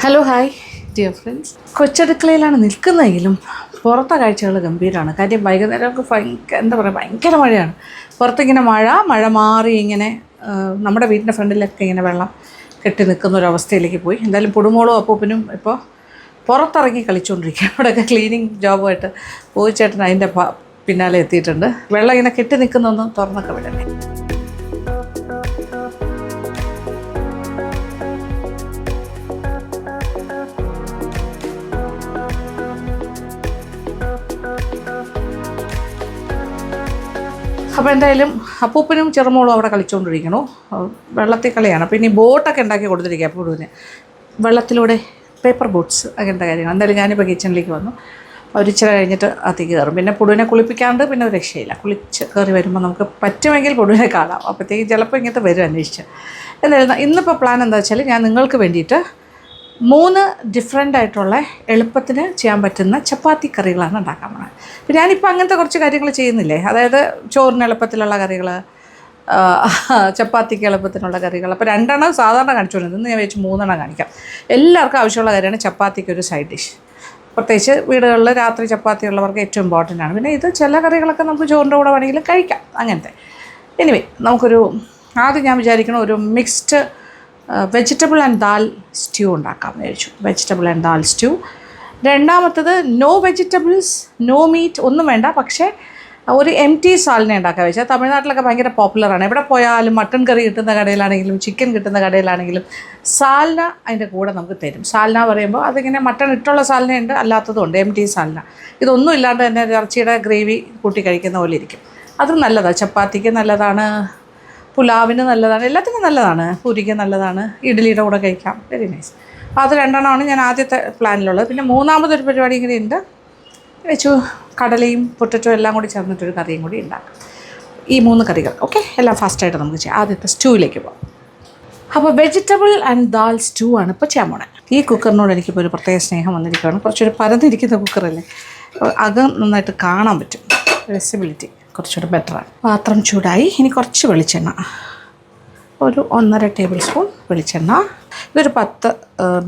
Hello hi dear friends. കൊച്ചടുക്കളയിലാണ് നിൽക്കുന്നതെങ്കിലും പുറത്തെ കാഴ്ചകൾ ഗംഭീരമാണ്. കാര്യം വൈകുന്നേരമൊക്കെ ഭയങ്കര മഴയാണ്. പുറത്തിങ്ങനെ മഴ മാറി ഇങ്ങനെ നമ്മുടെ വീടിൻ്റെ ഫ്രണ്ടിലൊക്കെ ഇങ്ങനെ വെള്ളം കെട്ടി നിൽക്കുന്ന ഒരവസ്ഥയിലേക്ക് പോയി. എന്തായാലും പുടുമോളും അപ്പൂപ്പനും ഇപ്പോൾ പുറത്തിറങ്ങി കളിച്ചുകൊണ്ടിരിക്കുക. അവിടെയൊക്കെ ക്ലീനിങ് ജോബുമായിട്ട് പോയിച്ചേട്ടൻ അതിൻ്റെ പിന്നാലെ എത്തിയിട്ടുണ്ട്. വെള്ളം ഇങ്ങനെ കെട്ടി നിൽക്കുന്നൊന്നും തുറന്നൊക്കെ വിടണേ. അപ്പോൾ എന്തായാലും അപ്പൂപ്പനും ചെറുമോളും അവിടെ കളിച്ചുകൊണ്ടിരിക്കണു. വെള്ളത്തിൽ കളിയാണ്. അപ്പോൾ ഇനി ബോട്ടൊക്കെ ഉണ്ടാക്കി കൊടുത്തിരിക്കുക അപ്പൂപ്പിന്. വെള്ളത്തിലൂടെ പേപ്പർ ബോട്ട്സ് അങ്ങനത്തെ കാര്യങ്ങൾ. എന്തായാലും ഞാനിപ്പോൾ കിച്ചണിലേക്ക് വന്നു. ഒരിച്ചിരി കഴിഞ്ഞിട്ട് അകത്തേക്ക് കയറും. പിന്നെ പുടുവിനെ കുളിപ്പിക്കാണ്ട് പിന്നെ ഒരു രക്ഷയില്ല. കുളിച്ച് കയറി വരുമ്പോൾ നമുക്ക് പറ്റുമെങ്കിൽ പുടുവിനെ കാണാം. അപ്പോഴത്തേക്ക് ചിലപ്പോൾ ഇങ്ങനത്തെ വരും അന്വേഷിച്ച്. എന്തായാലും ഇന്നിപ്പോൾ പ്ലാൻ എന്താ വെച്ചാൽ ഞാൻ നിങ്ങൾക്ക് വേണ്ടിയിട്ട് 3 ഡിഫറെൻ്റ് ആയിട്ടുള്ള എളുപ്പത്തിന് ചെയ്യാൻ പറ്റുന്ന ചപ്പാത്തി കറികളാണ് ഉണ്ടാക്കാൻ പോകുന്നത്. അപ്പോൾ ഞാനിപ്പോൾ അങ്ങനത്തെ കുറച്ച് കാര്യങ്ങൾ ചെയ്യുന്നില്ലേ, അതായത് ചോറിന് എളുപ്പത്തിലുള്ള കറികൾ, ചപ്പാത്തിക്ക് എളുപ്പത്തിനുള്ള കറികൾ. അപ്പോൾ 2 സാധാരണ കാണിച്ചുകൊണ്ടിരുന്നത്. ഇന്ന് ഞാൻ വെച്ച് 3 കാണിക്കാം. എല്ലാവർക്കും ആവശ്യമുള്ള കാര്യമാണ് ചപ്പാത്തിക്ക് ഒരു സൈഡ് ഡിഷ്. പ്രത്യേകിച്ച് വീടുകളിൽ രാത്രി ചപ്പാത്തി ഉള്ളവർക്ക് ഏറ്റവും ഇമ്പോർട്ടൻ്റ് ആണ്. പിന്നെ ഇത് ചില കറികളൊക്കെ നമുക്ക് ചോറിൻ്റെ കൂടെ വേണമെങ്കിലും കഴിക്കാം. അങ്ങനത്തെ എനിവേ നമുക്കൊരു ആദ്യം ഞാൻ വിചാരിക്കണം ഒരു mixed vegetable and dal stew ഉണ്ടാക്കാമെന്ന് വിചാരിച്ചു. Vegetable and dal stew. രണ്ടാമത്തത് നോ വെജിറ്റബിൾസ് നോ മീറ്റ് ഒന്നും വേണ്ട, പക്ഷേ ഒരു എംറ്റി സാലന ഉണ്ടാക്കാൻ വെച്ചാൽ തമിഴ്നാട്ടിലൊക്കെ ഭയങ്കര പോപ്പുലറാണ്. എവിടെ പോയാലും മട്ടൺ കറി കിട്ടുന്ന കടയിലാണെങ്കിലും ചിക്കൻ കിട്ടുന്ന കടയിലാണെങ്കിലും സാലന അതിൻ്റെ കൂടെ നമുക്ക് തരും. സാലന പറയുമ്പോൾ അതിങ്ങനെ മട്ടൺ ഇട്ടുള്ള സാലനയുണ്ട്, അല്ലാത്തതുണ്ട് എംറ്റി സാലന. ഇതൊന്നും ഇല്ലാണ്ട് തന്നെ ഇറച്ചിയുടെ ഗ്രേവി കൂട്ടി കഴിക്കുന്ന പോലെ ഇരിക്കും. അതും നല്ലതാണ്. ചപ്പാത്തിക്ക് നല്ലതാണ്, പുലാവിന് നല്ലതാണ്, എല്ലാത്തിനും നല്ലതാണ്, പൂരിക്ക് നല്ലതാണ്, ഇഡ്ഡലിയുടെ കൂടെ കഴിക്കാം. Very nice. അപ്പോൾ അത് 2 ഞാൻ ആദ്യത്തെ പ്ലാനിലുള്ളത്. പിന്നെ മൂന്നാമതൊരു പരിപാടി ഇങ്ങനെ ഉണ്ട് വെച്ചു. കടലയും പൊട്ടറ്റോ എല്ലാം കൂടി ചേർന്നിട്ടൊരു കറിയും കൂടി ഉണ്ടാക്കാം. ഈ 3 കറികൾ ഓക്കെ, എല്ലാം ഫാസ്റ്റായിട്ട് നമുക്ക് ചെയ്യാം. ആദ്യത്തെ സ്റ്റൂവിലേക്ക് പോകാം. അപ്പോൾ വെജിറ്റബിൾ ആൻഡ് ദാൽ സ്റ്റൂ ആണ് ഇപ്പോൾ ചെയ്യാൻ പോണേ. ഈ കുക്കറിനോട് എനിക്കിപ്പോൾ ഒരു പ്രത്യേക സ്നേഹം വന്നിരിക്കുകയാണ്. കുറച്ചൊരു പരന്നിരിക്കുന്ന കുക്കറല്ലേ, അകം നന്നായിട്ട് കാണാൻ പറ്റും. വിസിബിലിറ്റി കുറച്ചുകൂടെ ബെറ്ററാണ്. പാത്രം ചൂടായി. ഇനി കുറച്ച് വെളിച്ചെണ്ണ, ഒരു 1.5 ടേബിൾ സ്പൂൺ വെളിച്ചെണ്ണ. ഇതൊരു 10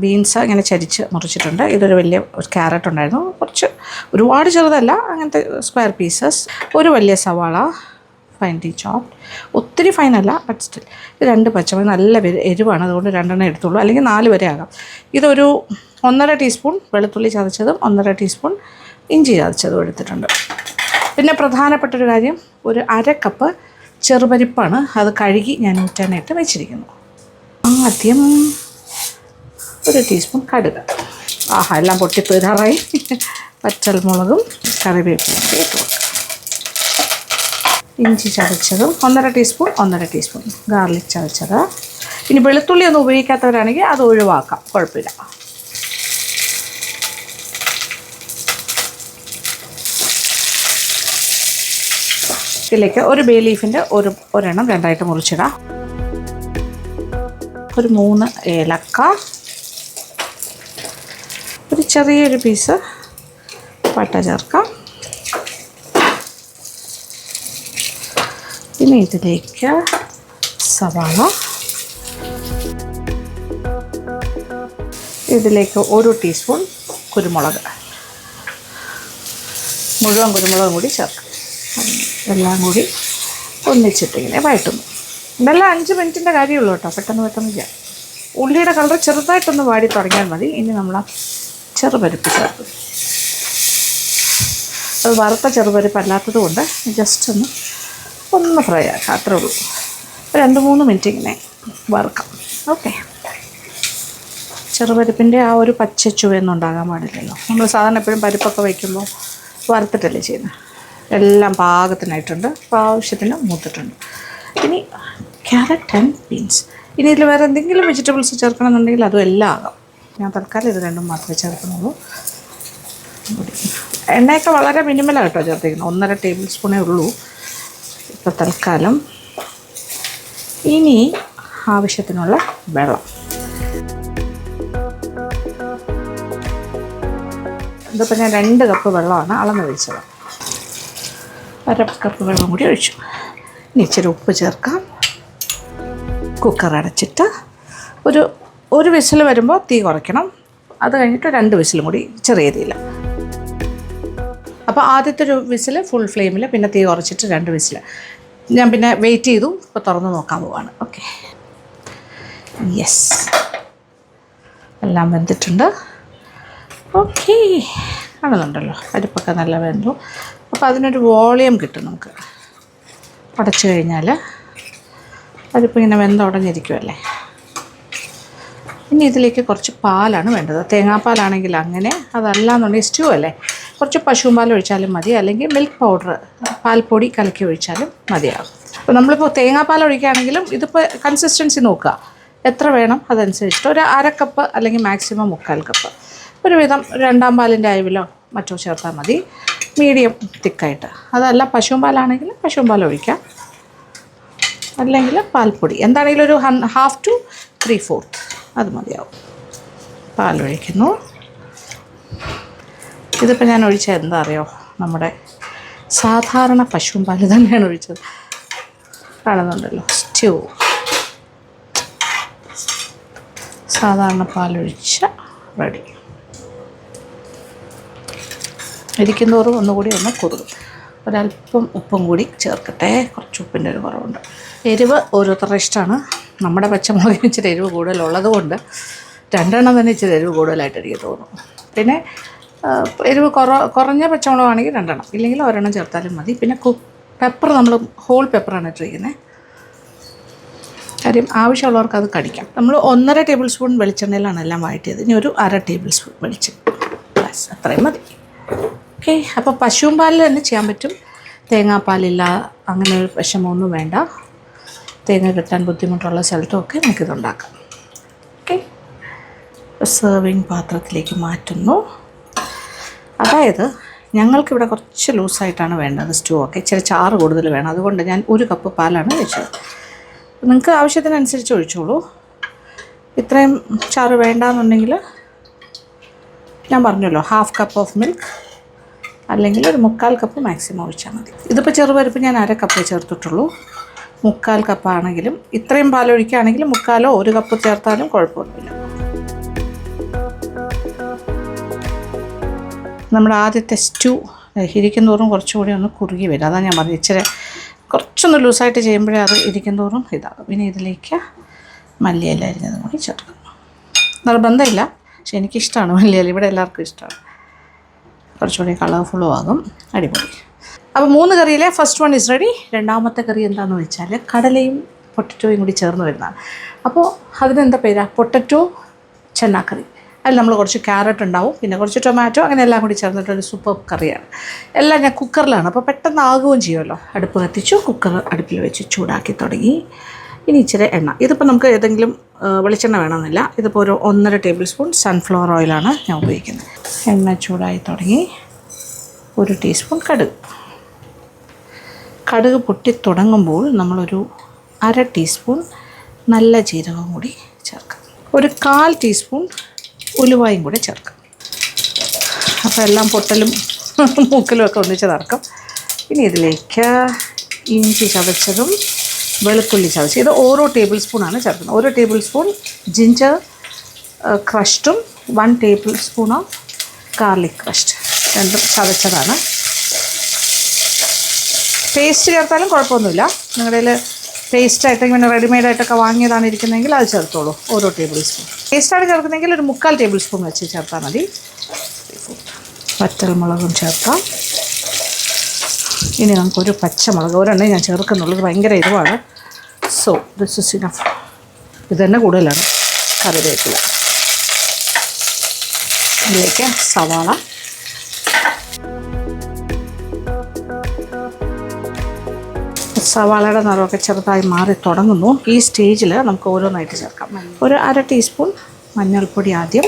ബീൻസ് ഇങ്ങനെ ചരിച്ച് മുറിച്ചിട്ടുണ്ട്. ഇതൊരു വലിയ ക്യാരറ്റ് ഉണ്ടായിരുന്നു, കുറച്ച് ഒരുപാട് ചെറുതല്ല, അങ്ങനത്തെ സ്ക്വയർ പീസസ്. ഒരു വലിയ സവാള ഫൈൻലി ചോപ്ഡ്, ഒത്തിരി ഫൈനല്ല ബട്ട് സ്റ്റിൽ. 2 പച്ചമുളക്, നല്ല എരിവാണ്, അതുകൊണ്ട് 2 എടുത്തുള്ളൂ, അല്ലെങ്കിൽ 4 വരെ ആകാം. ഇതൊരു 1.5 ടീസ്പൂൺ വെളുത്തുള്ളി ചതച്ചതും 1.5 ടീസ്പൂൺ ഇഞ്ചി ചതച്ചതും എടുത്തിട്ടുണ്ട്. പിന്നെ പ്രധാനപ്പെട്ടൊരു കാര്യം, ഒരു 1/2 കപ്പ് ചെറുപരിപ്പാണ്. അത് കഴുകി ഞാൻ ഊറ്റാനായിട്ട് വെച്ചിരിക്കുന്നു. ആദ്യം 1 ടീസ്പൂൺ കടുക്. എല്ലാം പൊട്ടിപ്പീരാറായി. പച്ചമുളകും കറിവേപ്പിലയും ഇട്ട് കൊടുക്കുക. ഇഞ്ചി ചതച്ചതും 1.5 ടീസ്പൂൺ ഗാർലിക് ചതച്ചത്. ഇനി വെളുത്തുള്ളി ഒന്നും ഉപയോഗിക്കാത്തവരാണെങ്കിൽ അത് ഒഴിവാക്കാം, കുഴപ്പമില്ല. ഇതിലേക്ക് ഒരു ബേ ലീഫിൻ്റെ ഒരെണ്ണം 2ആയിട്ട് മുറിച്ചിടാം. ഒരു 3 ഏലക്ക, ഒരു ചെറിയൊരു പീസ് പട്ട ചേർക്കാം. ഇനി ഇതിലേക്ക് സവാള, ഇതിലേക്ക് 1 ടീസ്പൂൺ കുരുമുളക്, മുഴുവൻ കുരുമുളകും കൂടി ചേർക്കാം. എല്ലാം കൂടി ഒന്നിച്ചിട്ടിങ്ങനെ വഴറ്റുന്നു. ഇതെല്ലാം 5 മിനിറ്റിൻ്റെ കാര്യമുള്ളൂ കേട്ടോ, പെട്ടെന്ന് ചെയ്യാം. ഉള്ളിയുടെ കളർ ചെറുതായിട്ടൊന്ന് വാടി തുടങ്ങിയാൽ മതി. ഇനി നമ്മൾ ആ ചെറുപരിപ്പ് ചേർക്കും. അത് വറുത്ത ചെറുപരിപ്പ് അല്ലാത്തത് കൊണ്ട് ജസ്റ്റ് ഒന്ന് ഫ്രൈ ആക്കാം, അത്രേ ഉള്ളൂ. 2-3 മിനിറ്റ് ഇങ്ങനെ വറുക്കാം. ഓക്കെ. ചെറുപരിപ്പിൻ്റെ ആ ഒരു പച്ച ചുവയൊന്നും ഉണ്ടാകാൻ പാടില്ലല്ലോ. നമ്മൾ സാധാരണ എപ്പോഴും പരിപ്പൊക്കെ വയ്ക്കുമ്പോൾ വറുത്തിട്ടല്ലേ ചെയ്യുന്നത്. എല്ലാം പാകത്തിനായിട്ടുണ്ട്, ആവശ്യത്തിന് മൂത്തിട്ടുണ്ട്. ഇനി ക്യാരറ്റ് ആൻഡ് ബീൻസ്. ഇനി ഇതിൽ വേറെ എന്തെങ്കിലും വെജിറ്റബിൾസ് ചേർക്കണമെന്നുണ്ടെങ്കിൽ അതും എല്ലാം ആകാം. ഞാൻ തൽക്കാലം ഇത് 2 മാത്രമേ ചേർക്കുന്നുള്ളൂ. എണ്ണയൊക്കെ വളരെ മിനിമലാണ് കേട്ടോ ചേർത്തിരിക്കുന്നത്, 1.5 ടേബിൾ സ്പൂണേ ഉള്ളൂ ഇപ്പോൾ തൽക്കാലം. ഇനി ആവശ്യത്തിനുള്ള വെള്ളം. ഇതിപ്പോൾ ഞാൻ 2 കപ്പ് വെള്ളമാണ് അളന്ന് ഒഴിച്ചത്. 1/2 കപ്പ് വെള്ളം കൂടി ഒഴിച്ചു. ഇനി ഇച്ചിരി ഉപ്പ് ചേർക്കാം. കുക്കർ അടച്ചിട്ട് ഒരു വിസിൽ വരുമ്പോൾ തീ കുറയ്ക്കണം. അത് കഴിഞ്ഞിട്ട് 2 വിസിലും കൂടി ചെറിയ തീയിൽ. അപ്പോൾ ആദ്യത്തെ ഒരു വിസിൽ ഫുൾ ഫ്ലെയിമിൽ, പിന്നെ തീ കുറച്ചിട്ട് 2 വിസിൽ. ഞാൻ പിന്നെ വെയിറ്റ് ചെയ്തു. ഇപ്പോൾ തുറന്ന് നോക്കാൻ പോവാണ്. ഓക്കെ, യെസ്, എല്ലാം വെന്തിട്ടുണ്ട്. ഓക്കെ, കാണുന്നുണ്ടല്ലോ പരിപ്പൊക്കെ നല്ല വെന്തു. അപ്പോൾ അതിനൊരു വോളിയം കിട്ടും നമുക്ക്. അടച്ചു കഴിഞ്ഞാൽ പരിപ്പ് ഇങ്ങനെ വെന്തുടഞ്ഞിരിക്കുമല്ലേ. ഇനി ഇതിലേക്ക് കുറച്ച് പാലാണ് വേണ്ടത്. തേങ്ങാപ്പാലാണെങ്കിൽ അങ്ങനെ, അതല്ലാന്നുണ്ടെങ്കിൽ സ്റ്റൂ അല്ലേ, കുറച്ച് പശുവും പാൽ ഒഴിച്ചാലും മതി, അല്ലെങ്കിൽ മിൽക്ക് പൗഡർ പാൽപ്പൊടി കലക്കി ഒഴിച്ചാലും മതിയാകും. അപ്പോൾ നമ്മളിപ്പോൾ തേങ്ങാപ്പാൽ ഒഴിക്കുകയാണെങ്കിലും ഇതിപ്പോൾ കൺസിസ്റ്റൻസി നോക്കുക, എത്ര വേണം അതനുസരിച്ചിട്ട് ഒരു 1/2 കപ്പ് അല്ലെങ്കിൽ മാക്സിമം 3/4 കപ്പ് ഒരുവിധം 2ാം പാലിൻ്റെ അയവിലോ മറ്റോ ചേർത്താൽ മതി, മീഡിയം തിക്കായിട്ട്. അതല്ല പശുവും പാലാണെങ്കിൽ പശുവും പാൽ ഒഴിക്കാം, അല്ലെങ്കിൽ പാൽപ്പൊടി എന്താണെങ്കിലും ഒരു 1/2 to 3/4 അത് മതിയാവും. പാലൊഴിക്കുന്നു. ഇതിപ്പോൾ ഞാൻ ഒഴിച്ചത് എന്താ അറിയോ, നമ്മുടെ സാധാരണ പശുവും പാൽ തന്നെയാണ് ഒഴിച്ചത്. കാണുന്നുണ്ടല്ലോ, സ്റ്റൂ സാധാരണ പാലൊഴിച്ച റെഡി. ഇരിക്കുന്നതോറും ഒന്നുകൂടി ഒന്ന് കുറുകും. ഒരല്പം ഉപ്പും കൂടി ചേർക്കട്ടെ, കുറച്ച് ഉപ്പിൻ്റെ ഒരു കുറവുണ്ട്. എരിവ് ഓരോരുത്തരുടെ ഇഷ്ടമാണ്. നമ്മുടെ പച്ചമുളകിന് ഇച്ചിരി എരിവ് കൂടുതലുള്ളത് കൊണ്ട് 2 തന്നെ ഇച്ചിരി എരിവ് കൂടുതലായിട്ട് എനിക്ക് തോന്നും. പിന്നെ എരിവ് കുറഞ്ഞ പച്ചമുളകാണെങ്കിൽ 2, ഇല്ലെങ്കിൽ 1 ചേർത്താലും മതി. പിന്നെ പെപ്പർ നമ്മൾ ഹോൾ പെപ്പറാണ് ഇട്ടിരിക്കുന്നത്, കാര്യം ആവശ്യമുള്ളവർക്ക് അത് കടിക്കാം. നമ്മൾ 1.5 ടേബിൾ സ്പൂൺ വെളിച്ചെണ്ണയിലാണ് എല്ലാം വഴറ്റിയത്. ഇനി ഒരു 1/2 ടേബിൾ സ്പൂൺ വെളിച്ചെണ്ണ, അത്രയും മതി. ഓക്കെ, അപ്പോൾ പശുവും പാലിൽ തന്നെ ചെയ്യാൻ പറ്റും. തേങ്ങാപ്പാലില്ല അങ്ങനെ ഒരു വിഷമമൊന്നും വേണ്ട. തേങ്ങ കിട്ടാൻ ബുദ്ധിമുട്ടുള്ള സ്ഥലത്തുമൊക്കെ നമുക്കിതുണ്ടാക്കാം. ഓക്കെ, സെർവിങ് പാത്രത്തിലേക്ക് മാറ്റുന്നു. അതായത് ഞങ്ങൾക്കിവിടെ കുറച്ച് ലൂസായിട്ടാണ് വേണ്ടത് സ്റ്റൂ ഒക്കെ, ഇച്ചിരി ചാറ് കൂടുതൽ വേണം. അതുകൊണ്ട് ഞാൻ 1 കപ്പ് പാലാണ് വെച്ചത്. നിങ്ങൾക്ക് ആവശ്യത്തിനനുസരിച്ച് ഒഴിച്ചോളൂ. ഇത്രയും ചാറ് വേണ്ടാന്നുണ്ടെങ്കിൽ ഞാൻ പറഞ്ഞല്ലോ 1/2 കപ്പ് ഓഫ് മിൽക്ക് അല്ലെങ്കിൽ ഒരു 3/4 കപ്പ് മാക്സിമം ഒഴിച്ചാൽ മതി. ഇതിപ്പോൾ ചെറുപരിപ്പ് ഞാൻ 1/2 കപ്പേ ചേർത്തിട്ടുള്ളൂ. 3/4 കപ്പാണെങ്കിലും ഇത്രയും പാലൊഴിക്കുകയാണെങ്കിലും 3/4 1 കപ്പ് ചേർത്താലും കുഴപ്പമൊന്നുമില്ല. നമ്മുടെ ആദ്യത്തെ സ്റ്റൂ ഇരിക്കുന്നതോറും കുറച്ചുകൂടി ഒന്ന് കുറുകി വരും. അതാണ് ഞാൻ പറഞ്ഞത്, ഇച്ചിരി കുറച്ചൊന്ന് ലൂസായിട്ട് ചെയ്യുമ്പോഴേ അത് ഇരിക്കുന്നതോറും ഇതാകും. പിന്നെ ഇതിലേക്ക് മല്ലിയില അരിഞ്ഞതും കൂടി ചേർക്കുന്നു. നിർബന്ധമില്ല, പക്ഷെ എനിക്കിഷ്ടമാണ് മല്ലിയില, ഇവിടെ എല്ലാവർക്കും ഇഷ്ടമാണ്. കുറച്ചുകൂടി കളർഫുള്ളും ആകും, അടിപൊളി. അപ്പോൾ 3 കറിയിലെ ഫസ്റ്റ് 1 ഇസ് റെഡി. 2ാമത്തെ കറി എന്താണെന്ന് വെച്ചാൽ കടലയും പൊട്ടറ്റോയും കൂടി ചേർന്ന് വരുന്നതാണ്. അപ്പോൾ അതിനെന്താ പേരാ, പൊട്ടറ്റോ ചെന്നാക്കറി. അതിൽ നമ്മൾ കുറച്ച് ക്യാരറ്റ് ഉണ്ടാവും, പിന്നെ കുറച്ച് ടൊമാറ്റോ, അങ്ങനെ എല്ലാം കൂടി ചേർന്നിട്ടൊരു സൂപ്പർ കറിയാണ്. എല്ലാം ഞാൻ കുക്കറിലാണ്, അപ്പോൾ പെട്ടെന്ന് ആകുകയും ചെയ്യുമല്ലോ. അടുപ്പ് കത്തിച്ചു, കുക്കർ അടുപ്പിൽ വെച്ച് ചൂടാക്കി തുടങ്ങി. ഇനി ഇച്ചിരി എണ്ണ. ഇതിപ്പോൾ നമുക്ക് ഏതെങ്കിലും വെളിച്ചെണ്ണ വേണമെന്നില്ല. ഇതിപ്പോൾ ഒരു 1.5 ടേബിൾ സ്പൂൺ സൺഫ്ലവർ ഓയിലാണ് ഞാൻ ഉപയോഗിക്കുന്നത്. എണ്ണ ചൂടായി തുടങ്ങി. 1 ടീസ്പൂൺ കടുക്. കടുക് പൊട്ടി തുടങ്ങുമ്പോൾ നമ്മളൊരു 1/2 ടീസ്പൂൺ നല്ല ജീരകം കൂടി ചേർക്കാം. ഒരു 1/4 ടീസ്പൂൺ ഉലുവായും കൂടെ ചേർക്കാം. അപ്പോൾ എല്ലാം പൊട്ടലും മൂക്കലും ഒക്കെ ഒന്നിച്ച് നടക്കും. ഇനി ഇതിലേക്ക് ഇഞ്ചി ചതച്ചതും വെളുത്തുള്ളി ചതച്ച്, ഇത് ഓരോ ടേബിൾ സ്പൂണാണ് ചേർക്കുന്നത്. 1 ടേബിൾ സ്പൂൺ ജിഞ്ചർ ക്രഷ്ഡും 1 table spoon of garlic crushed, രണ്ടും ചതച്ചതാണ്. പേസ്റ്റ് ചേർത്താലും കുഴപ്പമൊന്നുമില്ല. നിങ്ങളുടെ പേസ്റ്റായിട്ട് ഇങ്ങനെ റെഡിമെയ്ഡായിട്ടൊക്കെ വാങ്ങിയതാണ് ഇരിക്കുന്നതെങ്കിൽ അത് ചേർത്തോളൂ, ഓരോ ടേബിൾ സ്പൂൺ. പേസ്റ്റാണ് ചേർക്കുന്നതെങ്കിൽ ഒരു 3/4 ടേബിൾ സ്പൂൺ വെച്ച് ചേർത്താൽ മതി. വറ്റൽമുളകും ചേർക്കാം. ഇനി നമുക്കൊരു പച്ചമുളക്, ഒരെണ്ണേ ഞാൻ ചേർക്കുന്നുള്ളൂ, ഇത് ഭയങ്കര എരിവാണ്. So this is enough. ഇത് തന്നെ കൂടുതലാണ്. കറിവേപ്പില, ഇതിലേക്ക് സവാള, സവാളയുടെ നിറമൊക്കെ ചെറുതായി മാറി തുടങ്ങുന്നു. ഈ സ്റ്റേജിൽ നമുക്ക് ഓരോന്നായിട്ട് ചേർക്കാം. ഒരു 1/2 ടീസ്പൂൺ മഞ്ഞൾപ്പൊടി ആദ്യം,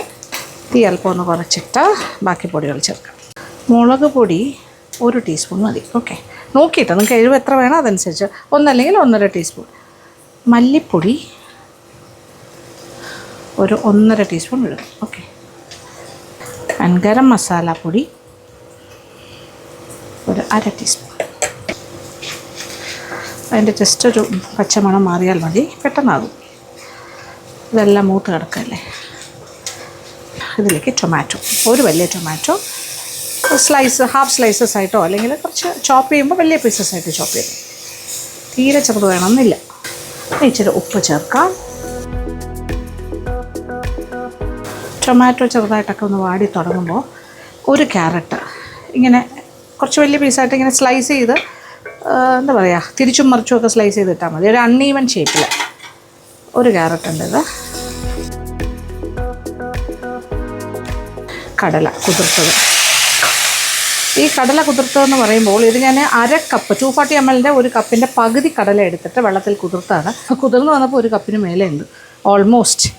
തീ അല്പം ഒന്ന് കുറച്ചിട്ട് ബാക്കി പൊടികൾ ചേർക്കാം. മുളക് പൊടി 1 ടീസ്പൂൺ മതി. ഓക്കെ, നോക്കിയിട്ട് നിങ്ങൾക്ക് എരിവ് എത്ര വേണം അതനുസരിച്ച്, ഒന്നല്ലെങ്കിൽ 1.5 ടീസ്പൂൺ. മല്ലിപ്പൊടി ഒരു 1.5 ടീസ്പൂൺ ഇടും. ഓക്കെ, ഗരം മസാലപ്പൊടി ഒരു 1/2 ടീസ്പൂൺ. അതിൻ്റെ ജസ്റ്റ് ഒരു പച്ചമണം മാറിയാൽ മതി, പെട്ടെന്നാകും. ഇതെല്ലാം മൂത്ത് കിടക്കല്ലേ. ഇതിലേക്ക് ടൊമാറ്റോ, ഒരു വലിയ ടൊമാറ്റോ സ്ലൈസ്, ഹാഫ് സ്ലൈസസ് ആയിട്ടോ അല്ലെങ്കിൽ കുറച്ച് ചോപ്പ് ചെയ്യുമ്പോൾ വലിയ പീസസ് ആയിട്ട് ചോപ്പ് ചെയ്തു. തീരെ ചെറുത് വേണമെന്നില്ല. ഇച്ചിരി ഉപ്പ് ചേർക്കാം. ടൊമാറ്റോ ചെറുതായിട്ടൊക്കെ ഒന്ന് വാടി തുടങ്ങുമ്പോൾ ഒരു ക്യാരറ്റ് ഇങ്ങനെ കുറച്ച് വലിയ പീസായിട്ട് ഇങ്ങനെ സ്ലൈസ് ചെയ്ത് എന്താ പറയുക, തിരിച്ചും മറിച്ചും ഒക്കെ സ്ലൈസ് ചെയ്തിട്ടാൽ മതി. ഒരു അൺഈവൻ ഷേപ്പിൽ ഒരു ക്യാരറ്റ് ഉണ്ട്. ഇത് കടല കുതിർത്തത്. ഈ കടല കുതിർത്തതെന്ന് പറയുമ്പോൾ ഇത് ഞാൻ 1/2 കപ്പ് 240 ml ഒരു കപ്പിൻ്റെ പകുതി കടല എടുത്തിട്ട് വെള്ളത്തിൽ കുതിർത്താണ്. കുതിർന്ന് വന്നപ്പോൾ ഒരു കപ്പിന് മേലെ ഉണ്ട് ഓൾമോസ്റ്റ്.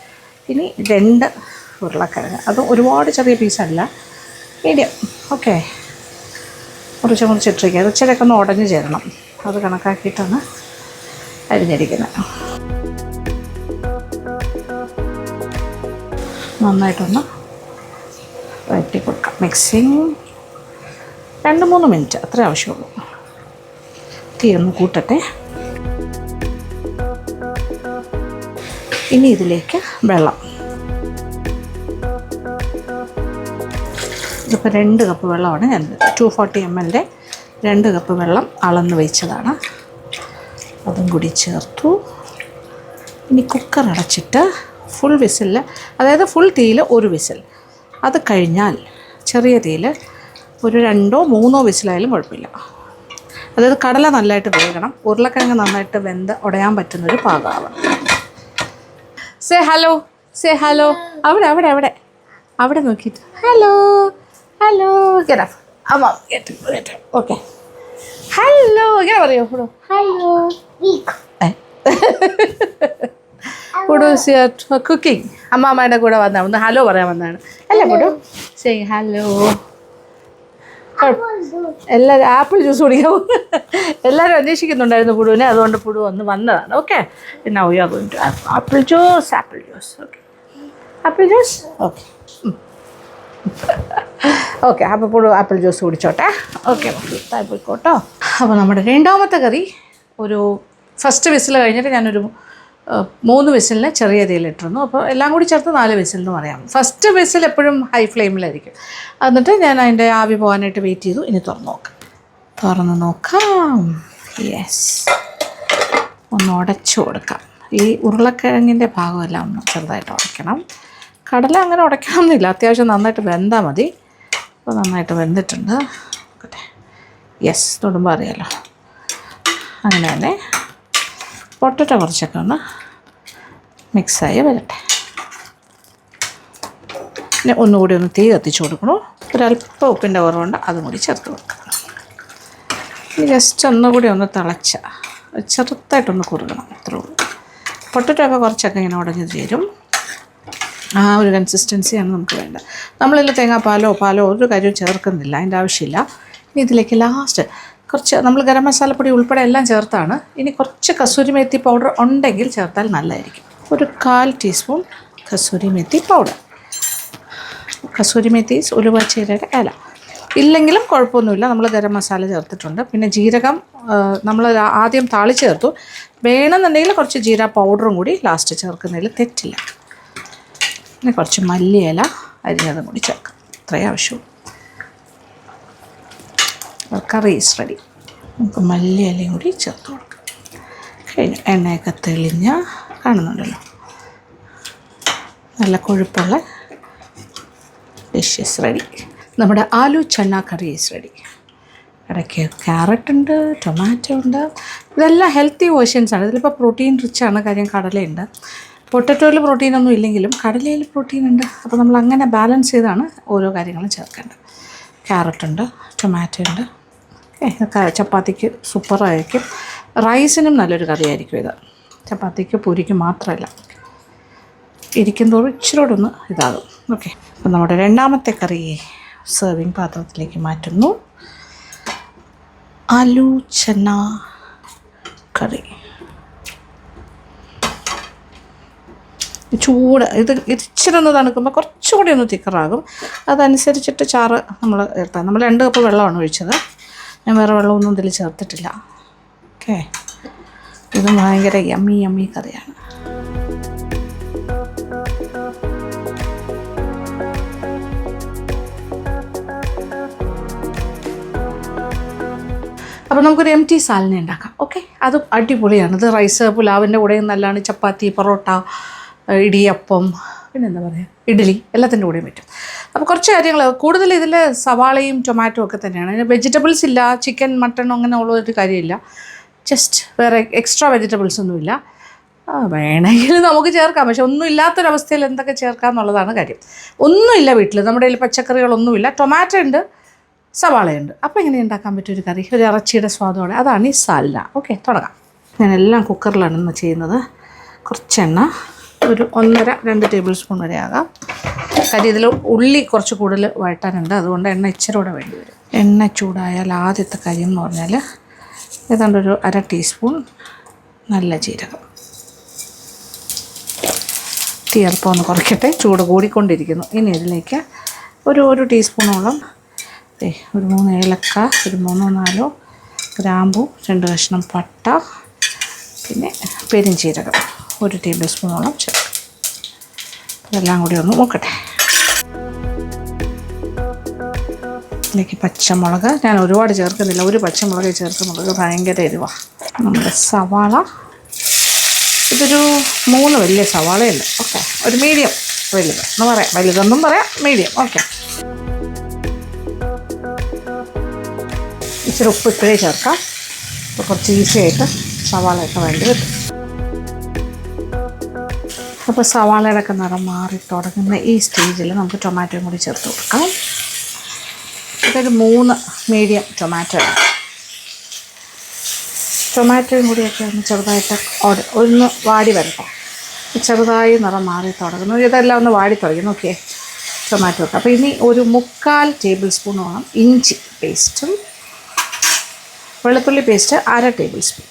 ഇനി 2 ഉരുളക്കിഴങ്ങ്, അത് ഒരുപാട് ചെറിയ പീസല്ല, മീഡിയം. ഓക്കെ, കുറച്ച് ഇട്ടിരിക്കുക. അത് ഇച്ചിരിയൊക്കെ ഒന്ന് ഉടഞ്ഞ് ചേരണം. അത് കണക്കാക്കിയിട്ടാണ് അരിഞ്ഞിരിക്കുന്നത്. നന്നായിട്ടൊന്ന് വഴറ്റി കൊടുക്കാം. മിക്സിങ് 2-3 മിനിറ്റ് അത്രേ ആവശ്യമുള്ളൂ. തീ ഒന്ന് കൂട്ടട്ടെ. ഇനി ഇതിലേക്ക് വെള്ളം. ഇതിപ്പോൾ 2 കപ്പ് വെള്ളമാണ് ഞാൻ 240 ml 2 കപ്പ് വെള്ളം അളന്ന് വെച്ചതാണ്. അതും കൂടി ചേർത്തു. ഇനി കുക്കർ അടച്ചിട്ട് ഫുൾ വിസിൽ, അതായത് ഫുൾ തീയിൽ 1 വിസിൽ. അത് കഴിഞ്ഞാൽ ചെറിയ തീയിൽ ഒരു 2-3 വിസിലായാലും കുഴപ്പമില്ല. അതായത് കടല നല്ലതായിട്ട് വേകണം, ഉരുളക്കിഴങ്ങ് നന്നായിട്ട് വെന്ത് ഉടയാൻ പറ്റുന്നൊരു പാകമാവണം. Say hello, say hello. അവിടെ അവിടെ അവിടെ അവിടെ നോക്കിയിട്ട് ഹലോ ഹലോ. Get up. അമ്മ ഗെറ്റ്. ഓക്കെ, ഹലോ ഇങ്ങനെ പറയോ? ഹലോ. കുക്കിംഗ് അമ്മാമ്മയുടെ കൂടെ വന്നതാണ്. ഒന്ന് ഹലോ പറയാൻ വന്നതാണ്. അല്ലേ കുടു? Say hello. എല്ലാവരും ആപ്പിൾ ജ്യൂസ് കുടിക്കാവും. എല്ലാവരും അന്വേഷിക്കുന്നുണ്ടായിരുന്നു പുഴുവിനെ, അതുകൊണ്ട് പുഴു ഒന്ന് വന്നതാണ്. ഓക്കെ, പിന്നെ apple juice. Okay, apple juice. Okay okay, അപ്പോൾ പുഴു ആപ്പിൾ ജ്യൂസ് കുടിച്ചോട്ടെ. ഓക്കെ, പോയിക്കോട്ടോ. അപ്പോൾ നമ്മുടെ രണ്ടാമത്തെ കറി ഒരു ഫസ്റ്റ് വിസിൽ കഴിഞ്ഞിട്ട് ഞാനൊരു 3 വിസിലിന് ചെറിയ തീയിലിട്ടിരുന്നു. അപ്പോൾ എല്ലാം കൂടി ചേർത്ത് 4 വിസിലെന്ന് പറയാം. ഫസ്റ്റ് വിസിൽ എപ്പോഴും ഹൈ ഫ്ലെയിമിലായിരിക്കും. എന്നിട്ട് ഞാൻ അതിൻ്റെ ആവി പോകാനായിട്ട് വെയിറ്റ് ചെയ്തു. ഇനി തുറന്ന് നോക്കാം. യെസ്, ഒന്ന് ഉടച്ചു കൊടുക്കാം. ഈ ഉരുളക്കിഴങ്ങിൻ്റെ ഭാഗമെല്ലാം ഒന്ന് ചെറുതായിട്ട് ഉടയ്ക്കണം. കടല അങ്ങനെ ഉടയ്ക്കണമെന്നില്ല, അത്യാവശ്യം നന്നായിട്ട് വെന്താൽ മതി. അപ്പോൾ നന്നായിട്ട് വെന്തിട്ടുണ്ട്. യെസ്, തൊടുമ്പോൾ അറിയാലോ. അങ്ങനെ തന്നെ പൊട്ടറ്റോ കുറച്ചൊക്കെ ഒന്ന് മിക്സായി വരട്ടെ. പിന്നെ ഒന്നുകൂടി ഒന്ന് തീ കത്തിച്ച് കൊടുക്കണു. ഒരല്പം ഉപ്പിൻ്റെ കുറവുണ്ട്, അതും കൂടി ചേർത്ത് കൊടുക്കണം. ഇനി ജസ്റ്റ് ഒന്നുകൂടി ഒന്ന് തിളച്ച ചെറുതായിട്ടൊന്ന് കുറുകണം, അത്രേ ഉള്ളൂ. പൊട്ടറ്റോ ഒക്കെ കുറച്ചൊക്കെ ഇങ്ങനെ ഉടഞ്ഞ് ചേരും. ആ ഒരു കൺസിസ്റ്റൻസിയാണ് നമുക്ക് വേണ്ടത്. നമ്മളിൽ തേങ്ങാപ്പാലോ ഒരു കാര്യവും ചേർക്കുന്നില്ല, അതിൻ്റെ ആവശ്യമില്ല. ഇനി ഇതിലേക്ക് ലാസ്റ്റ് കുറച്ച് നമ്മൾ ഗരം മസാലപ്പൊടി ഉൾപ്പെടെ എല്ലാം ചേർത്താണ്. ഇനി കുറച്ച് കസൂരി മേത്തി പൗഡർ ഉണ്ടെങ്കിൽ ചേർത്താൽ നല്ലതായിരിക്കും. ഒരു 1/4 ടീസ്പൂൺ കസൂരി മേത്തി പൗഡർ. കസൂരി മേത്തി ഉലുവ ചീരയുടെ ഇല ഇല്ലെങ്കിലും കുഴപ്പമൊന്നുമില്ല, നമ്മൾ ഗരം മസാല ചേർത്തിട്ടുണ്ട്. പിന്നെ ജീരകം നമ്മൾ ആദ്യം താളിച്ച് ചേർത്തു. വേണമെന്നുണ്ടെങ്കിൽ കുറച്ച് ജീര പൗഡറും കൂടി ലാസ്റ്റ് ചേർക്കുന്നതിൽ തെറ്റില്ല. പിന്നെ കുറച്ച് മല്ലിയില അരിഞ്ഞതും കൂടി ചേർക്കാം, ഇത്രയും ആവശ്യമുള്ളൂ. കറി ഈസ് റെഡി. നമുക്ക് മല്ലിയിലയും കൂടി ചേർത്ത് കൊടുക്കാം. കഴിഞ്ഞു. എണ്ണയൊക്കെ തെളിഞ്ഞ കാണുന്നുണ്ടല്ലോ, നല്ല കൊഴുപ്പുള്ള ഡിഷ് ഈസ് റെഡി. നമ്മുടെ ആലു ചന്ന കറി ഈസ് റെഡി. ഇടയ്ക്ക് ക്യാരറ്റ് ഉണ്ട്, ടൊമാറ്റോ ഉണ്ട്. ഇതെല്ലാം ഹെൽത്തി വേർഷൻസാണ്. ഇതിലിപ്പോൾ പ്രോട്ടീൻ റിച്ചാണ്, കാര്യം കടലയുണ്ട്. പൊട്ടറ്റോയിൽ പ്രോട്ടീനൊന്നും ഇല്ലെങ്കിലും കടലയിൽ പ്രോട്ടീൻ ഉണ്ട്. അപ്പോൾ നമ്മൾ അങ്ങനെ ബാലൻസ് ചെയ്താണ് ഓരോ കാര്യങ്ങളും ചേർക്കേണ്ടത്. ക്യാരറ്റ് ഉണ്ട്, ടൊമാറ്റോ ഉണ്ട്. ചപ്പാത്തിക്ക് സൂപ്പറായിരിക്കും. റൈസിനും നല്ലൊരു കറിയായിരിക്കും ഇത്. ചപ്പാത്തിക്ക് പൂരിക്ക് മാത്രമല്ല, ഇരിക്കുന്തോറും ഇച്ചിരോടൊന്ന് ഇതാകും. ഓക്കെ, അപ്പം നമ്മുടെ രണ്ടാമത്തെ കറി സെർവിങ് പാത്രത്തിലേക്ക് മാറ്റുന്നു. ആലു ചന്ന കറി. ചൂട് ഇത് ഇച്ചിരി ഒന്ന് തണുക്കുമ്പോൾ കുറച്ചുകൂടി ഒന്ന് തിക്കറാകും. അതനുസരിച്ചിട്ട് ചാറ് നമ്മൾ ചേർത്താൽ. നമ്മൾ 2 കപ്പ് വെള്ളമാണ് ഒഴിച്ചത്. ഞാൻ വേറെ വെള്ളമൊന്നും ഇതിൽ ചേർത്തിട്ടില്ല. ഓക്കെ, ഇത് ഭയങ്കര യമ്മി കറിയാണ്. അപ്പോൾ നമുക്കൊരു empty സാലന ഉണ്ടാക്കാം. ഓക്കെ, അത് അടിപൊളിയാണ്. ഇത് റൈസ് പുലാവിൻ്റെ കൂടെയും നല്ലതാണ്. ചപ്പാത്തി, പൊറോട്ട, ഇടിയപ്പം, പിന്നെന്താ പറയുക, ഇഡ്ഡലി എല്ലാത്തിൻ്റെ കൂടെയും പറ്റും. അപ്പോൾ കുറച്ച് കാര്യങ്ങൾ കൂടുതൽ ഇതിൽ സവാളയും ടൊമാറ്റോ ഒക്കെ തന്നെയാണ്. അതിന് വെജിറ്റബിൾസ് ഇല്ല, ചിക്കൻ മട്ടൺ അങ്ങനെ ഉള്ളൊരു കാര്യമില്ല. ജസ്റ്റ് വേറെ എക്സ്ട്രാ വെജിറ്റബിൾസ് ഒന്നുമില്ല. വേണമെങ്കിൽ നമുക്ക് ചേർക്കാം, പക്ഷെ ഒന്നും ഇല്ലാത്തൊരവസ്ഥയിൽ എന്തൊക്കെ ചേർക്കാം എന്നുള്ളതാണ് കാര്യം. ഒന്നുമില്ല വീട്ടിൽ, നമ്മുടെ കയ്യിൽ പച്ചക്കറികളൊന്നുമില്ല, ടൊമാറ്റോ ഉണ്ട്, സവാളയുണ്ട്. അപ്പോൾ എങ്ങനെ ഉണ്ടാക്കാൻ പറ്റിയൊരു കറി, ഒരു ഇറച്ചിയുടെ സ്വാദോടെ, അതാണ് ഈ സാലന. ഓക്കെ, തുടങ്ങാം. ഞാനെല്ലാം കുക്കറിലാണ് ഇന്ന് ചെയ്യുന്നത്. കുറച്ച് എണ്ണ, ഒരു 1.5-2 ടേബിൾ സ്പൂൺ വരെ ആകാം. കാര്യം ഇതിൽ ഉള്ളി കുറച്ച് കൂടുതൽ വഴറ്റാനുണ്ട്, അതുകൊണ്ട് എണ്ണ ഇച്ചിരി കൂടെ വേണ്ടി വരും. എണ്ണ ചൂടായാൽ ആദ്യത്തെ കാര്യം എന്ന് പറഞ്ഞാൽ ഏതാണ്ടൊരു 1/2 ടീസ്പൂൺ നല്ല ജീരകം. തീ അല്പം ഒന്ന് കുറയ്ക്കട്ടെ, ചൂട് കൂടിക്കൊണ്ടിരിക്കുന്നു. ഇനി ഇതിലേക്ക് ഒരു ടീസ്പൂണോളം ഒരു 3 ഏലക്ക, ഒരു 3-4 ഗ്രാമ്പു, 2 കഷ്ണം പട്ട, പിന്നെ പെരുംജീരകം 1 ടേബിൾ സ്പൂണോളം ചേർക്കും. ഇതെല്ലാം കൂടി ഒന്ന് നോക്കട്ടെ. ഇതിലേക്ക് പച്ചമുളക് ഞാൻ ഒരുപാട് ചേർക്കുന്നില്ല, ഒരു പച്ചമുളക് ചേർക്കുന്നുള്ളത്, ഭയങ്കര എരിവാണ്. നമ്മുടെ സവാള, ഇതൊരു 3 വലിയ സവാളയുണ്ട്. ഓക്കെ, ഒരു മീഡിയം വലുത് എന്ന് പറയാം, വലുതെന്നും പറയാം, മീഡിയം. ഓക്കെ, ഇച്ചിരി ഉപ്പ് ഇപ്പോഴേ ചേർക്കാം. അപ്പോൾ കുറച്ച് ഈസി ആയിട്ട് സവാളയൊക്കെ വേണ്ടി വരും. അപ്പോൾ സവാളയുടെ ഒക്കെ നിറം മാറി തുടങ്ങുന്ന ഈ സ്റ്റേജിൽ നമുക്ക് ടൊമാറ്റോയും കൂടി ചേർത്ത് കൊടുക്കാം. ഇതൊരു 3 മീഡിയം ടൊമാറ്റോ ആണ്. ടൊമാറ്റോയും കൂടിയൊക്കെ ഒന്ന് ചെറുതായിട്ട് ഒന്ന് വാടി വരട്ടെ. ചെറുതായി നിറം മാറി തുടങ്ങുന്നു, ഇതെല്ലാം ഒന്ന് വാടി തുടങ്ങി. നോക്കിയേ ടൊമാറ്റോ ഒക്കെ. അപ്പോൾ ഇനി ഒരു 3/4 ടേബിൾ സ്പൂണോളം ഇഞ്ചി പേസ്റ്റും വെളുത്തുള്ളി പേസ്റ്റ് 1/2 ടേബിൾ സ്പൂൺ.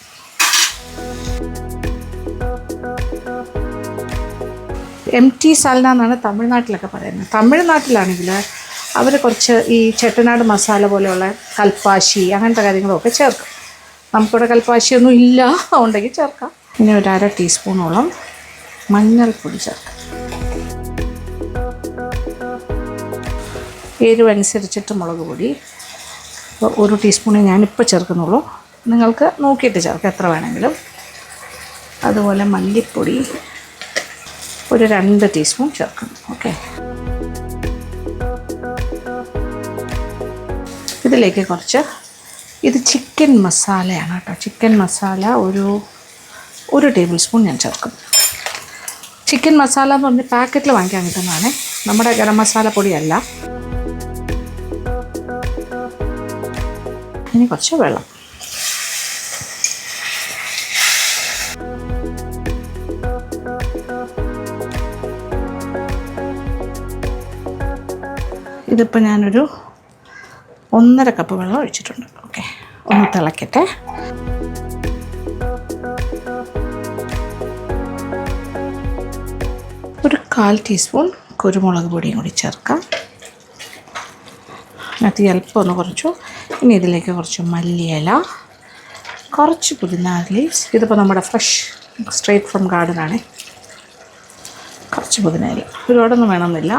empty സാലന എന്നാണ് തമിഴ്നാട്ടിലൊക്കെ പറയുന്നത്. തമിഴ്നാട്ടിലാണെങ്കിൽ അവർ കുറച്ച് ഈ ചെട്ടനാട് മസാല പോലെയുള്ള കൽപ്പാശി അങ്ങനത്തെ കാര്യങ്ങളൊക്കെ ചേർക്കും. നമുക്കിവിടെ കൽപ്പാശിയൊന്നും ഇല്ല, ഉണ്ടെങ്കിൽ ചേർക്കാം. ഇനി ഒരു 1/2 ടീസ്പൂണോളം മഞ്ഞൾപ്പൊടി ചേർക്കാം. എരിവനുസരിച്ചിട്ട് മുളക് പൊടി 1 ടീസ്പൂണേ ഞാനിപ്പോൾ ചേർക്കുന്നുള്ളൂ, നിങ്ങൾക്ക് നോക്കിയിട്ട് ചേർക്കാം എത്ര വേണമെങ്കിലും. അതുപോലെ മല്ലിപ്പൊടി ഒരു 2 ടീസ്പൂൺ ചേർക്കുന്നു. ഓക്കെ, ഇതിലേക്ക് കുറച്ച്, ഇത് ചിക്കൻ മസാലയാണ് കേട്ടോ. ചിക്കൻ മസാല ഒരു ടേബിൾ സ്പൂൺ ഞാൻ ചേർക്കും. ചിക്കൻ മസാല എന്ന് പറഞ്ഞ് പാക്കറ്റിൽ വാങ്ങിക്കാൻ കിട്ടുന്നതാണ്, നമ്മുടെ ഗരം മസാല പൊടിയല്ല. ഇനി കുറച്ച് വെള്ളം. ഇതിപ്പോൾ ഞാനൊരു 1.5 കപ്പ് വെള്ളം ഒഴിച്ചിട്ടുണ്ട്. ഓക്കെ, ഒന്ന് തിളക്കട്ടെ. ഒരു 1/4 ടീസ്പൂൺ കുരുമുളക് പൊടിയും കൂടി ചേർക്കാം. തീ അല്പം ഒന്ന് കുറച്ചു. ഇനി ഇതിലേക്ക് കുറച്ച് മല്ലിയില, കുറച്ച് പുതിന ലീവ്സ്. ഇതിപ്പോൾ നമ്മുടെ ഫ്രഷ് സ്ട്രേറ്റ് ഫ്രം ഗാർഡനാണ്. കുറച്ച് പുതിന ഇല, ഒരുപാടൊന്നും വേണമെന്നില്ല.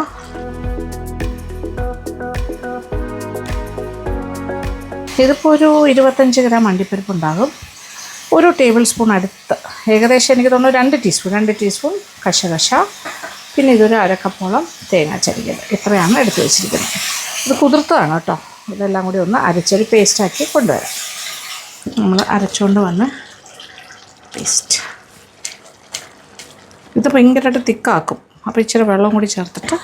ഇതിപ്പോൾ ഒരു 25 ഗ്രാം അണ്ടിപ്പരിപ്പ് ഉണ്ടാകും. 1 ടേബിൾ സ്പൂൺ അടുത്ത്, ഏകദേശം എനിക്ക് തോന്നുന്നു 2 ടീസ്പൂൺ കശകശ, പിന്നെ ഇതൊരു 1/2 കപ്പോളം തേങ്ങ ചരിക്കൽ. ഇത്രയാണ് എടുത്ത് വെച്ചിരിക്കുന്നത്. ഇത് കുതിർത്തതാണ് കേട്ടോ. ഇതെല്ലാം കൂടി ഒന്ന് അരച്ചൊരു പേസ്റ്റാക്കി കൊണ്ടുവരാം. നമ്മൾ അരച്ചുകൊണ്ട് വന്ന് പേസ്റ്റ്, ഇത് ഭയങ്കരമായിട്ട് തിക്കാക്കും. അപ്പോൾ ഇച്ചിരി വെള്ളം കൂടി ചേർത്തിട്ട്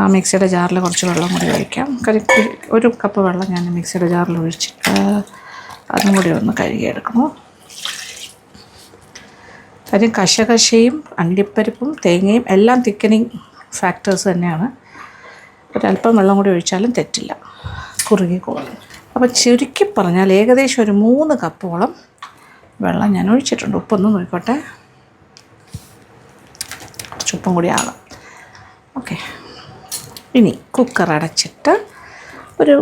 ആ മിക്സിയുടെ ജാറിൽ കുറച്ച് വെള്ളം കൂടി ഒഴിക്കാം. 1 കപ്പ് വെള്ളം ഞാൻ മിക്സിയുടെ ജാറിൽ ഒഴിച്ചിട്ട് അതും കൂടി ഒന്ന് കഴുകിയെടുക്കുന്നു. കാര്യം കശകശയും അണ്ടിപ്പരിപ്പും തേങ്ങയും എല്ലാം തിക്കനിങ് ഫാക്ടേഴ്സ് തന്നെയാണ്. ഒരല്പം വെള്ളം കൂടി ഒഴിച്ചാലും തെറ്റില്ല, കുറുകിക്കോളും. അപ്പോൾ ചുരുക്കി പറഞ്ഞാൽ ഏകദേശം ഒരു 3 കപ്പോളം വെള്ളം ഞാൻ ഒഴിച്ചിട്ടുണ്ട്. ഉപ്പൊന്നും നോക്കിക്കോട്ടെ, കുറച്ച് ഉപ്പും കൂടി ആകാം. ഓക്കെ, ഇനി കുക്കർ അടച്ചിട്ട് ഒരു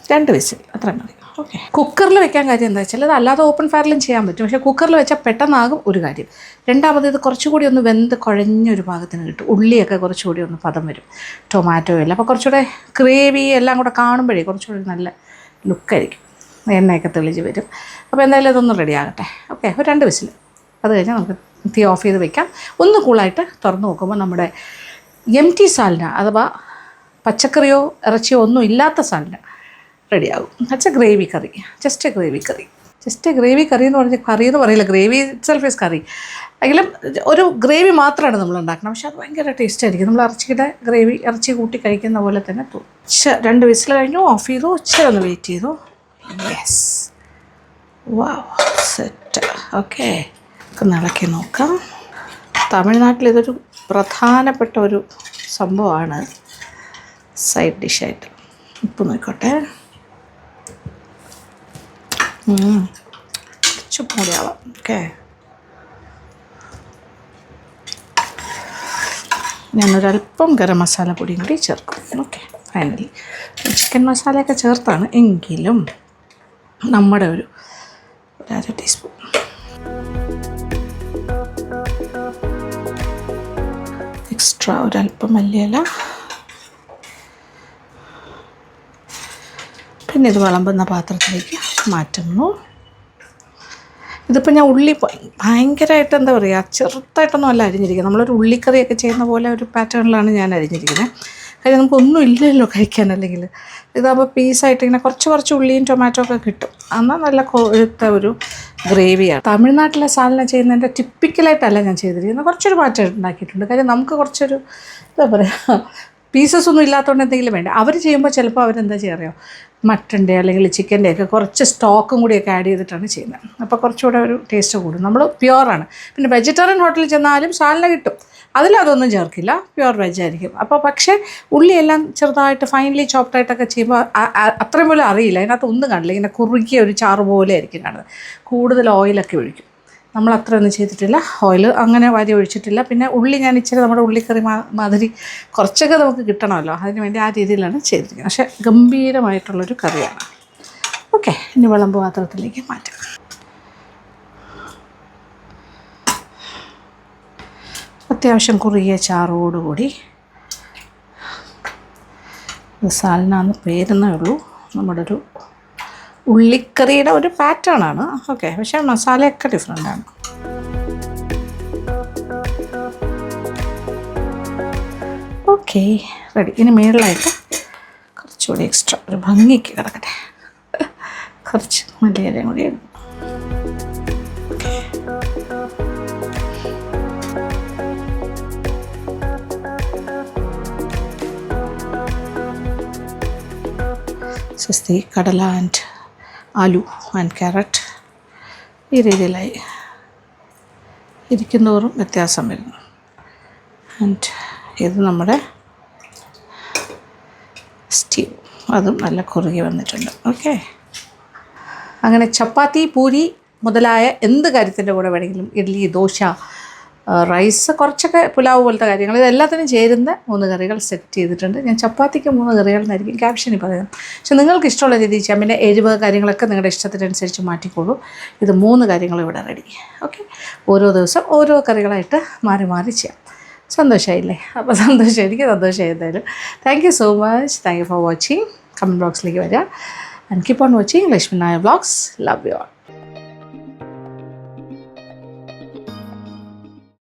2 വിസിൽ അത്ര മതി. ഓക്കെ, കുക്കറിൽ വെക്കാൻ കാര്യം എന്താ വെച്ചാൽ, അത് അല്ലാതെ ഓപ്പൺ ഫയറിലും ചെയ്യാൻ പറ്റും, പക്ഷേ കുക്കറിൽ വെച്ചാൽ പെട്ടെന്നാകും ഒരു കാര്യം. രണ്ടാമത് ഇത് കുറച്ചുകൂടി ഒന്ന് വെന്ത് കുഴഞ്ഞൊരു ഭാഗത്തിന് കിട്ടും. ഉള്ളിയൊക്കെ കുറച്ചുകൂടി ഒന്ന് പദം വരും, ടൊമാറ്റോ എല്ലാം. അപ്പോൾ കുറച്ചുകൂടെ ഗ്രേവി എല്ലാം കൂടെ കാണുമ്പോഴേ കുറച്ചുകൂടി നല്ല ലുക്കായിരിക്കും. എണ്ണയൊക്കെ തെളിച്ച് വരും. അപ്പോൾ എന്തായാലും ഇതൊന്ന് റെഡി ആകട്ടെ. ഓക്കെ, ഒരു 2 വിസിൽ. അത് കഴിഞ്ഞാൽ നമുക്ക് തീ ഓഫ് ചെയ്ത് വെക്കാം. ഒന്ന് കൂളായിട്ട് തുറന്ന് നോക്കുമ്പോൾ നമ്മുടെ എംറ്റി സാലന അഥവാ പച്ചക്കറിയോ ഇറച്ചിയോ ഒന്നും ഇല്ലാത്ത സാലന റെഡിയാകും. അച്ഛ ഗ്രേവി കറി, ജസ്റ്റ് ഗ്രേവി കറി. ജസ്റ്റ് ഗ്രേവി കറി എന്ന് പറഞ്ഞാൽ കറി എന്ന് പറയില്ല, ഗ്രേവി ഇറ്റ്സെൽഫ് ഈസ് കറി. എങ്കിലും ഒരു ഗ്രേവി മാത്രമാണ് നമ്മൾ ഉണ്ടാക്കുന്നത്, പക്ഷെ അത് ഭയങ്കര ടേസ്റ്റ് ആയിരിക്കും. നമ്മൾ ഇറച്ചിയുടെ ഗ്രേവി ഇറച്ചി കൂട്ടി കഴിക്കുന്ന പോലെ തന്നെ തോന്നും. 2 വിസിൽ കഴിഞ്ഞു, ഓഫ് ചെയ്തു, ഇച്ചിരി ഒന്ന് വെയിറ്റ് ചെയ്തു. യെസ്, വാവ്, സെറ്റ്. ഓക്കെ, ഇളക്കി നോക്കാം. തമിഴ്നാട്ടിൽ ഇതൊരു പ്രധാനപ്പെട്ട ഒരു സംഭവമാണ് സൈഡ് ഡിഷായിട്ട്. ഉപ്പ് നോക്കട്ടെ, കുറച്ച് പൊടിയാവാം. ഓക്കെ, ഞാനൊരല്പം ഗരം മസാല പൊടിയും കൂടി ചേർക്കും. ഓക്കെ, ഫൈനലി ചിക്കൻ മസാലയൊക്കെ ചേർത്താണ്, എങ്കിലും നമ്മുടെ ഒരു 1/2 ടീസ്പൂൺ. എക്സ്ട്രാ ഒരല്പം മല്ലിയില. പിന്നെ ഇത് വിളമ്പുന്ന പാത്രത്തിലേക്ക് മാറ്റുന്നു. ഇതിപ്പോൾ ഞാൻ ഉള്ളി ഭയങ്കരമായിട്ട് എന്താ പറയുക, ചെറുതായിട്ടൊന്നും അല്ല അരിഞ്ഞിരിക്കുന്നത്. നമ്മളൊരു ഉള്ളിക്കറിയൊക്കെ ചെയ്യുന്ന പോലെ ഒരു പാറ്റേണിലാണ് ഞാൻ അരിഞ്ഞിരിക്കുന്നത്. കാര്യം നമുക്കൊന്നും ഇല്ലല്ലോ കഴിക്കാൻ. അല്ലെങ്കിൽ ഇതാകുമ്പോൾ പീസായിട്ട് ഇങ്ങനെ കുറച്ച് ഉള്ളിയും ടൊമാറ്റോ ഒക്കെ കിട്ടും. എന്നാൽ നല്ല കൊഴുത്ത ഒരു ഗ്രേവിയാണ്. തമിഴ്നാട്ടിലെ സാലന ചെയ്യുന്നതിൻ്റെ ടിപ്പിക്കലായിട്ടല്ല ഞാൻ ചെയ്തിരിക്കുന്നത്, കുറച്ചൊരു മാറ്റം ഉണ്ടാക്കിയിട്ടുണ്ട്. കാര്യം നമുക്ക് കുറച്ചൊരു എന്താ പറയുക, പീസസ് ഒന്നും ഇല്ലാത്തതുകൊണ്ട് എന്തെങ്കിലും വേണ്ട. അവർ ചെയ്യുമ്പോൾ ചിലപ്പോൾ അവരെന്താ ചെയ്യാറിയോ, മട്ടൻ്റെ അല്ലെങ്കിൽ ചിക്കൻ്റെ ഒക്കെ കുറച്ച് സ്റ്റോക്കും കൂടിയൊക്കെ ആഡ് ചെയ്തിട്ടാണ് ചെയ്യുന്നത്. അപ്പോൾ കുറച്ചുകൂടെ ഒരു ടേസ്റ്റ് കൂടും. നമ്മൾ പ്യുവറാണ്. പിന്നെ വെജിറ്റേറിയൻ ഹോട്ടലിൽ ചെന്നാലും സാലന കിട്ടും, അതിലതൊന്നും ചേർക്കില്ല, പ്യുവർ വെജ് ആയിരിക്കും. അപ്പോൾ പക്ഷേ ഉള്ളിയെല്ലാം ചെറുതായിട്ട് ഫൈനലി ചോപ്ഡായിട്ടൊക്കെ ചെയ്യുമ്പോൾ അത്രയും പോലും അറിയില്ല, അതിനകത്ത് ഒന്നും കാണില്ല, ഇങ്ങനെ കുറുകിയ ഒരു ചാറ് പോലെ ആയിരിക്കും കാണുന്നത്. കൂടുതൽ ഓയിലൊക്കെ ഒഴിക്കും. നമ്മൾ അത്രയൊന്നും ചെയ്തിട്ടില്ല, ഓയിൽ അങ്ങനെ വാരി ഒഴിച്ചിട്ടില്ല. പിന്നെ ഉള്ളി ഞാൻ ഇച്ചിരി നമ്മുടെ ഉള്ളിക്കറി മാതിരി കുറച്ചൊക്കെ നമുക്ക് കിട്ടണമല്ലോ, അതിന് വേണ്ടി ആ രീതിയിലാണ് ചെയ്തിരിക്കുന്നത്. പക്ഷേ ഗംഭീരമായിട്ടുള്ളൊരു കറിയാണ്. ഓക്കെ, ഇനി വിളമ്പ് പാത്രത്തിലേക്ക് മാറ്റാം. അത്യാവശ്യം കുറുകിയ ചാറോടുകൂടി. സാലനാന്ന് പേരെന്നേ ഉള്ളൂ, നമ്മുടെ ഒരു ഉള്ളിക്കറിയുടെ ഒരു പാറ്റേണാണ്. ഓക്കെ, പക്ഷേ മസാലയൊക്കെ ഡിഫറെൻ്റാണ്. Okay, ready. ഇനി മേളിലായിട്ട് കുറച്ചുകൂടി എക്സ്ട്രാ ഒരു ഭംഗിക്ക് കിടക്കട്ടെ, കുറച്ച് മല്ലിയിലയും കൂടി ഇടും. സ്വസ്തി കടല ആൻഡ് ആലു ആൻഡ് ക്യാരറ്റ് ഈ രീതിയിലായി ഇരിക്കുന്നതോറും വ്യത്യാസം വരുന്നു. ആൻഡ് ഇത് നമ്മുടെ സ്റ്റീവ്, അതും നല്ല കുറുകി വന്നിട്ടുണ്ട്. ഓക്കെ, അങ്ങനെ ചപ്പാത്തി, പൂരി മുതലായ എന്ത് കാര്യത്തിൻ്റെ കൂടെ വേണമെങ്കിലും, ഇഡ്ഡലി, ദോശ, റൈസ്, കുറച്ചൊക്കെ പുലാവ് പോലത്തെ കാര്യങ്ങൾ, ഇതെല്ലാത്തിനും ചേരുന്ന 3 കറികൾ സെറ്റ് ചെയ്തിട്ടുണ്ട്. ഞാൻ ചപ്പാത്തിക്ക് 3 കറികൾ എന്നായിരിക്കും ക്യാപ്ഷനിൽ പറയുന്നത്. പക്ഷെ നിങ്ങൾക്ക് ഇഷ്ടമുള്ള രീതിയിൽ ചെയ്യാം. പിന്നെ എരിവ് കാര്യങ്ങളൊക്കെ നിങ്ങളുടെ ഇഷ്ടത്തിനനുസരിച്ച് മാറ്റിക്കോളൂ. ഇത് 3 കാര്യങ്ങളും ഇവിടെ റെഡി. ഓക്കെ, ഓരോ ദിവസം ഓരോ കറികളായിട്ട് മാറി മാറി ചെയ്യാം. സന്തോഷമായില്ലേ? അപ്പോൾ സന്തോഷം, എനിക്ക് സന്തോഷമായി. എന്തായാലും thank you so much. Thank you for watching. Comment ബോക്സിലേക്ക് വരിക. And keep on watching Lakshmi Nair vlogs. Love you all.